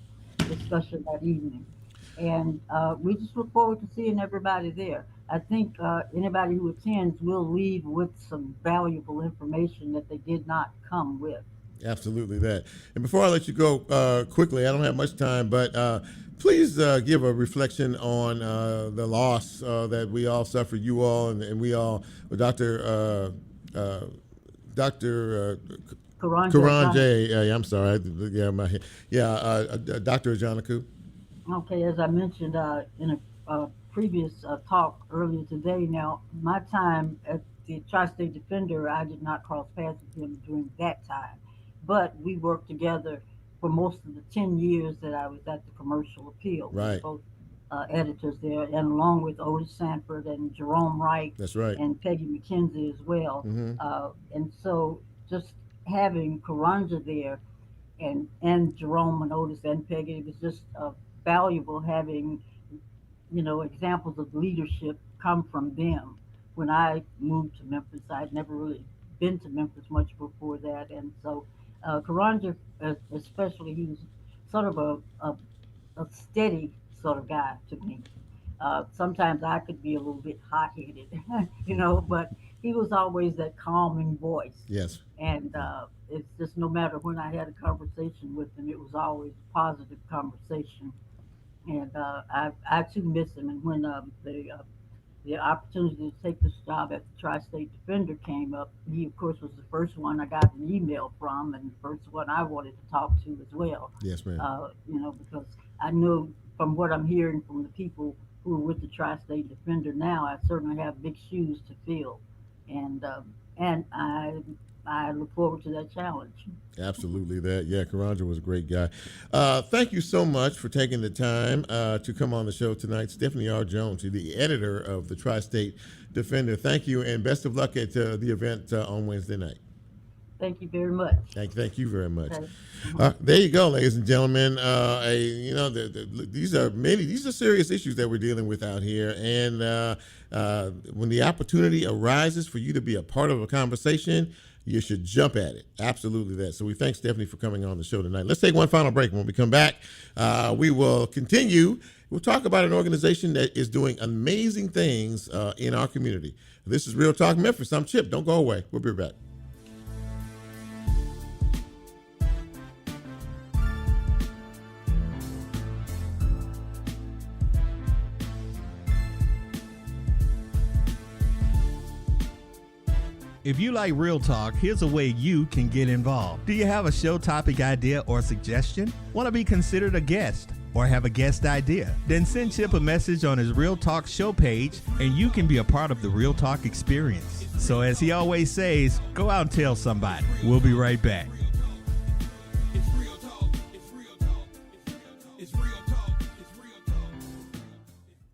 discussion that evening. And we just look forward to seeing everybody there. I think anybody who attends will leave with some valuable information that they did not come with. Absolutely that. And before I let you go quickly, I don't have much time, but please give a reflection on the loss that we all suffered, you all and we all, Dr. Karanje, I'm sorry, Dr. Ajanaku. Okay, as I mentioned in a previous talk earlier today, now my time at the Tri-State Defender, I did not cross paths with him during that time, but we worked together for most of the 10 years that I was at the Commercial Appeal. Right. Both editors there, and along with Otis Sanford and Jerome Wright. That's right. And Peggy McKenzie as well. And so just having Karanja there and Jerome and Otis and Peggy, it was just valuable having, examples of leadership come from them. When I moved to Memphis, I'd never really been to Memphis much before that. And so Karanja, especially, he was sort of a steady sort of guy to me. Sometimes I could be a little bit hot-headed, but he was always that calming voice. Yes. And it's just no matter when I had a conversation with him, it was always a positive conversation. And I too miss him. And when the opportunity to take this job at the Tri-State Defender came up, he of course was the first one I got an email from, and the first one I wanted to talk to as well. Yes, ma'am. Because I know from what I'm hearing from the people who are with the Tri-State Defender now, I certainly have big shoes to fill, and I look forward to that challenge. Absolutely that. Yeah, Karanja was a great guy. Thank you so much for taking the time to come on the show tonight. Stephanie R. Jones, the editor of the Tri-State Defender. Thank you, and best of luck at the event on Wednesday night. Thank you very much. Thank you very much. Okay. There you go, ladies and gentlemen. These are serious issues that we're dealing with out here, and when the opportunity arises for you to be a part of a conversation, you should jump at it. Absolutely that. So we thank Stephanie for coming on the show tonight. Let's take one final break. When we come back, we will continue. We'll talk about an organization that is doing amazing things in our community. This is Real Talk Memphis. I'm Chip. Don't go away. We'll be right back. If you like Real Talk, here's a way you can get involved. Do you have a show topic idea or suggestion? Want to be considered a guest or have a guest idea? Then send Chip a message on his Real Talk show page and you can be a part of the Real Talk experience. So as he always says, go out and tell somebody. We'll be right back. It's real talk. It's real talk. It's real talk. It's real talk.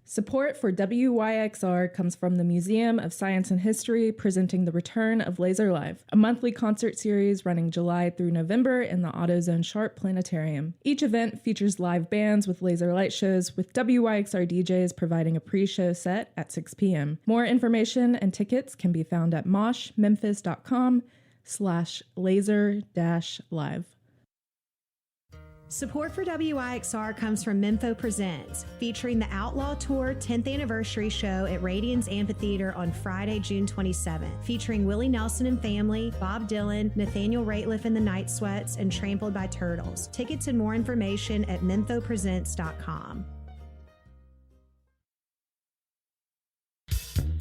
Support for WYXR comes from the Museum of Science and History, presenting The Return of Laser Live, a monthly concert series running July through November in the AutoZone Sharp Planetarium. Each event features live bands with laser light shows, with WYXR DJs providing a pre-show set at 6 p.m. More information and tickets can be found at moshmemphis.com/laser-live. Support for WYXR comes from Mempho Presents, featuring the Outlaw Tour 10th Anniversary Show at Radiance Amphitheater on Friday, June 27th, featuring Willie Nelson and Family, Bob Dylan, Nathaniel Rateliff and the Night Sweats, and Trampled by Turtles. Tickets and more information at memphopresents.com.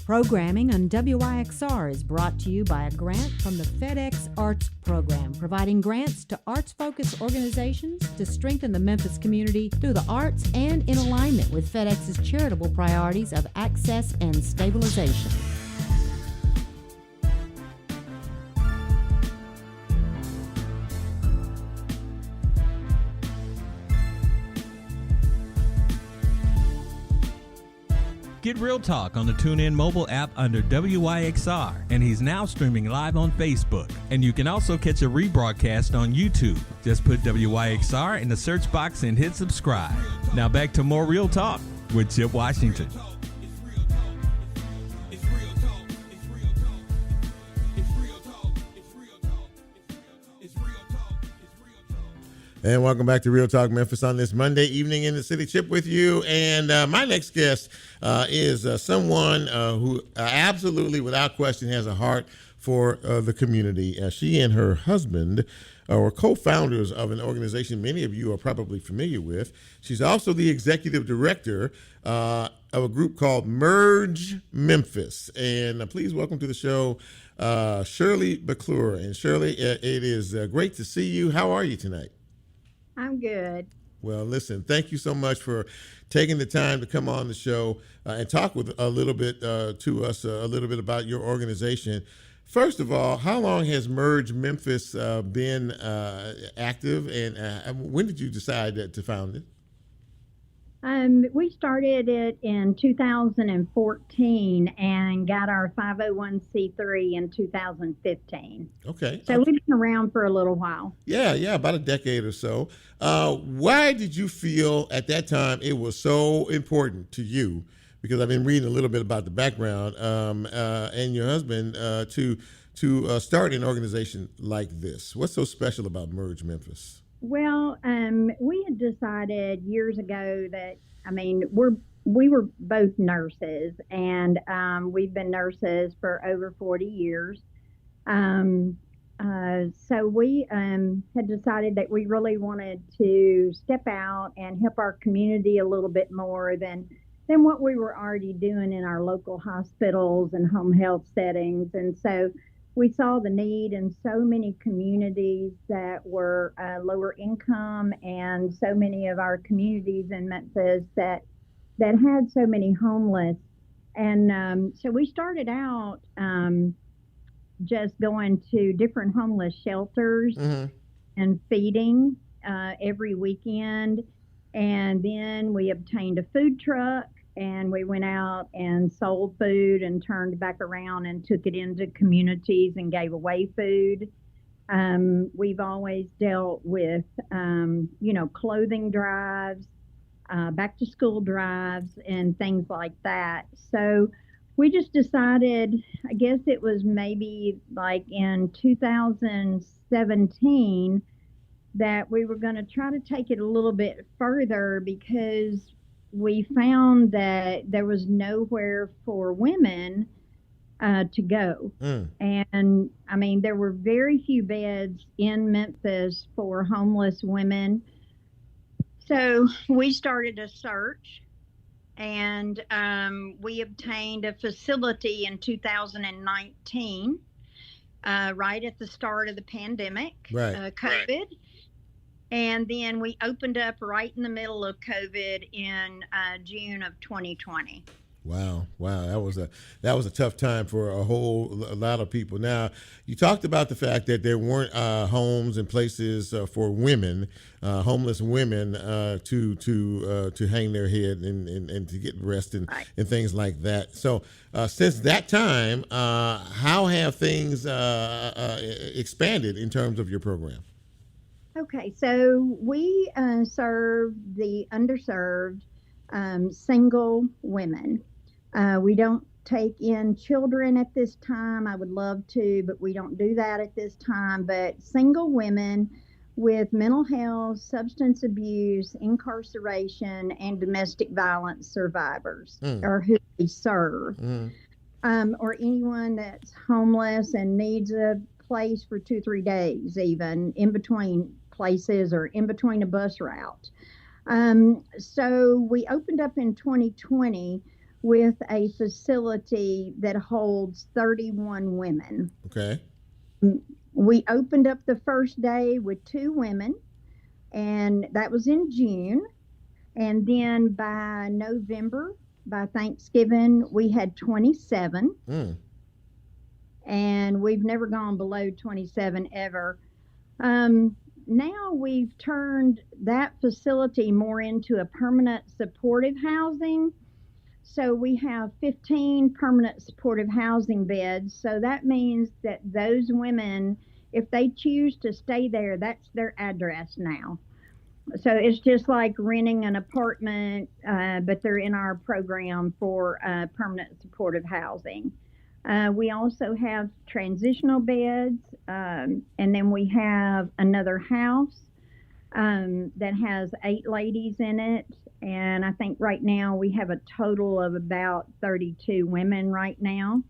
Programming on WYXR is brought to you by a grant from the FedEx Arts Program, providing grants to arts-focused organizations to strengthen the Memphis community through the arts and in alignment with FedEx's charitable priorities of access and stabilization. Get Real Talk on the TuneIn mobile app under WYXR, and he's now streaming live on Facebook. And you can also catch a rebroadcast on YouTube. Just put WYXR in the search box and hit subscribe. Now back to more Real Talk with Chip Washington. And welcome back to Real Talk Memphis on this Monday evening in the city. Chip with you. And my next guest is someone who absolutely, without question, has a heart for the community. She and her husband were co-founders of an organization many of you are probably familiar with. She's also the executive director of a group called Merge Memphis. And please welcome to the show Shirley McClure. And Shirley, it is great to see you. How are you tonight? I'm good. Well, listen, thank you so much for taking the time to come on the show and talk with a little bit to us a little bit about your organization. First of all, how long has Merge Memphis been active, and when did you decide to found it? We started it in 2014 and got our 501c3 in 2015. Okay. So we've been around for a little while. Yeah, about a decade or so. Why did you feel at that time it was so important to you? Because I've been reading a little bit about the background and your husband to start an organization like this. What's so special about Merge Memphis? Well, we had decided years ago that, we were both nurses, and we've been nurses for over 40 years. So we had decided that we really wanted to step out and help our community a little bit more than what we were already doing in our local hospitals and home health settings. And so we saw the need in so many communities that were lower income, and so many of our communities in Memphis that had so many homeless. And so we started out just going to different homeless shelters and feeding every weekend. And then we obtained a food truck, and we went out and sold food and turned back around and took it into communities and gave away food. We've always dealt with, clothing drives, back to school drives, and things like that. So we just decided, I guess it was maybe like in 2017, that we were going to try to take it a little bit further, because we found that there was nowhere for women to go. And there were very few beds in Memphis for homeless women. So we started a search, and we obtained a facility in 2019, right at the start of the pandemic, COVID. And then we opened up right in the middle of COVID in June of 2020. Wow. That was a tough time for a lot of people. Now, you talked about the fact that there weren't homes and places for women, homeless women, to hang their head and to get rest and things like that. So since that time, how have things expanded in terms of your program? Okay, so we serve the underserved single women. We don't take in children at this time. I would love to, but we don't do that at this time. But single women with mental health, substance abuse, incarceration, and domestic violence survivors are who we serve. Or anyone that's homeless and needs a place for 2-3 days, even in between places or in between a bus route. So we opened up in 2020 with a facility that holds 31 women. Okay. We opened up the first day with 2 women, and that was in June. And then by November, by Thanksgiving, we had 27. And we've never gone below 27 ever. Now we've turned that facility more into a permanent supportive housing. So we have 15 permanent supportive housing beds. So that means that those women, if they choose to stay there, that's their address now. So it's just like renting an apartment, but they're in our program for permanent supportive housing. We also have transitional beds, and then we have another house that has 8 ladies in it. And I think right now we have a total of about 32 women right now.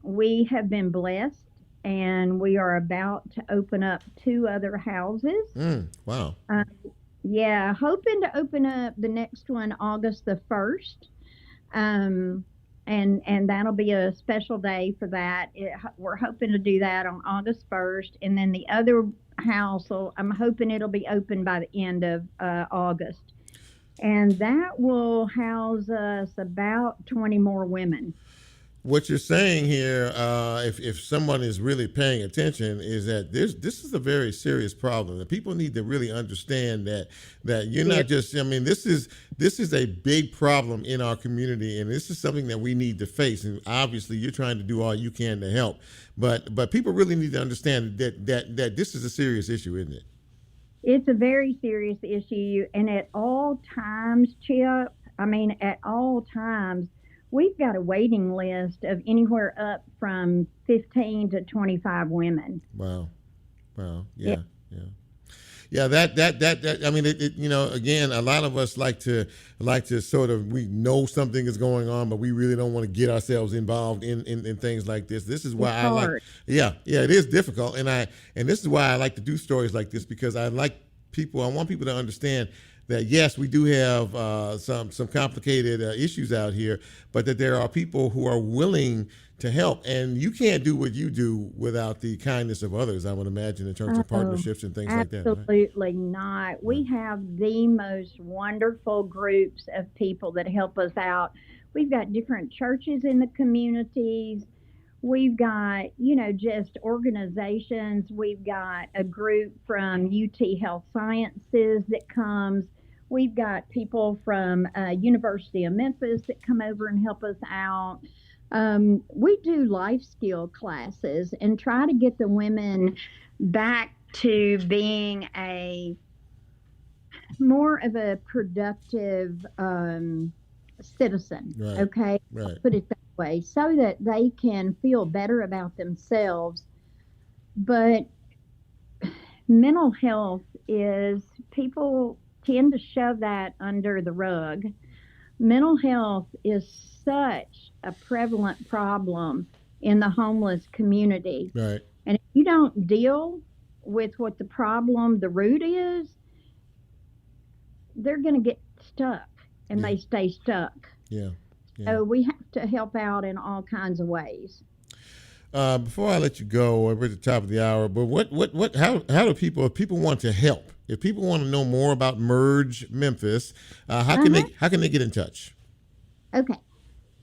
We have been blessed, and we are about to open up 2 other houses. Wow. Yeah, hoping to open up the next one August the 1st. And that'll be a special day for that. We're hoping to do that on August 1st. And then the other house, I'm hoping it'll be open by the end of August. And that will house us about 20 more women. What you're saying here, if someone is really paying attention, is that this is a very serious problem. That people need to really understand that you're not just. I mean, this is a big problem in our community, and this is something that we need to face. And obviously, you're trying to do all you can to help, but people really need to understand that this is a serious issue, isn't it? It's a very serious issue, and at all times, Chip. I mean, at all times. We've got a waiting list of anywhere up from 15 to 25 women. Wow. Yeah. That. I mean, again, a lot of us like to sort of, we know something is going on, but we really don't want to get ourselves involved in things like this. This is why it is difficult, and this is why I like to do stories like this, because I want people to understand that yes, we do have some complicated issues out here, but that there are people who are willing to help. And you can't do what you do without the kindness of others, I would imagine, in terms of partnerships and things like that. Absolutely not. We have the most wonderful groups of people that help us out. We've got different churches in the communities. We've got, just organizations. We've got a group from UT Health Sciences that comes. We've got people from University of Memphis that come over and help us out. We do life skill classes and try to get the women back to being more of a productive citizen. Right. Okay, Right. I'll put it that way, so that they can feel better about themselves. But mental health is, people tend to shove that under the rug. Mental health is such a prevalent problem in the homeless community. Right. And if you don't deal with what the problem, the root is, they're going to get stuck, and they stay stuck. Yeah. So we have to help out in all kinds of ways. Before I let you go, we're at the top of the hour, but how do people, if people want to help, if people want to know more about Merge Memphis, how can they get in touch? Okay.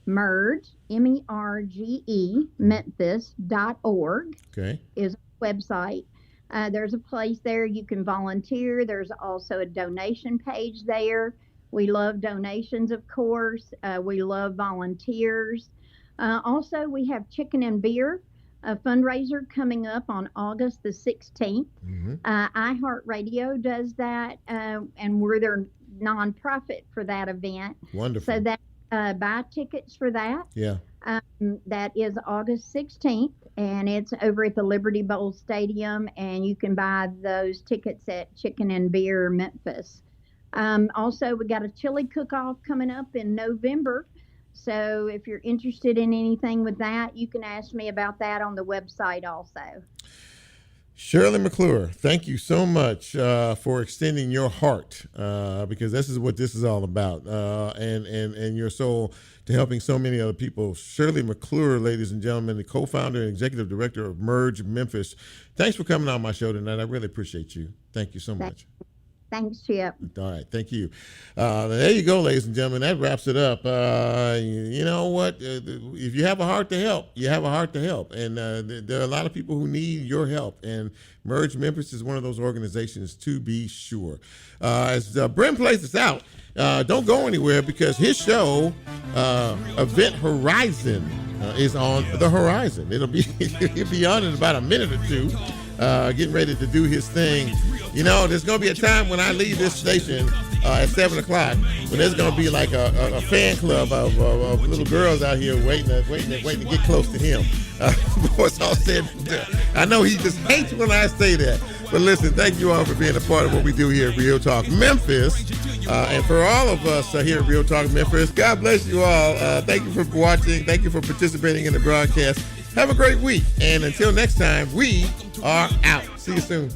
Merge, MERGE, Memphis.org is a website. There's a place there you can volunteer. There's also a donation page there. We love donations, of course. We love volunteers. Also, we have Chicken and Beer, a fundraiser coming up on August the 16th. Mm-hmm. iHeartRadio does that, and we're their nonprofit for that event. Wonderful. So that buy tickets for that. Yeah. That is August 16th, and it's over at the Liberty Bowl Stadium, and you can buy those tickets at Chicken and Beer Memphis. Also, we got a chili cook-off coming up in November. So if you're interested in anything with that, you can ask me about that on the website also. Shirley McClure, thank you so much for extending your heart, because this is what this is all about, and your soul to helping so many other people. Shirley McClure, ladies and gentlemen, the co-founder and executive director of Merge Memphis. Thanks for coming on my show tonight. I really appreciate you. Thank you so much. Thanks, Chip. All right, thank you. There you go, ladies and gentlemen. That wraps it up. You know what? If you have a heart to help, you have a heart to help. And there are a lot of people who need your help. And Merge Memphis is one of those organizations, to be sure. As Brent plays this out, don't go anywhere, because his show, Event Horizon, is on the horizon. He'll be on in about a minute or two, getting ready to do his thing. You know, there's going to be a time when I leave this station at 7 o'clock when there's going to be like a fan club of little girls out here waiting to get close to him. Before it's all said and done. I know he just hates when I say that. But listen, thank you all for being a part of what we do here at Real Talk Memphis. And for all of us here at Real Talk Memphis, God bless you all. Thank you for watching. Thank you for participating in the broadcast. Have a great week. And until next time, we are out. See you soon.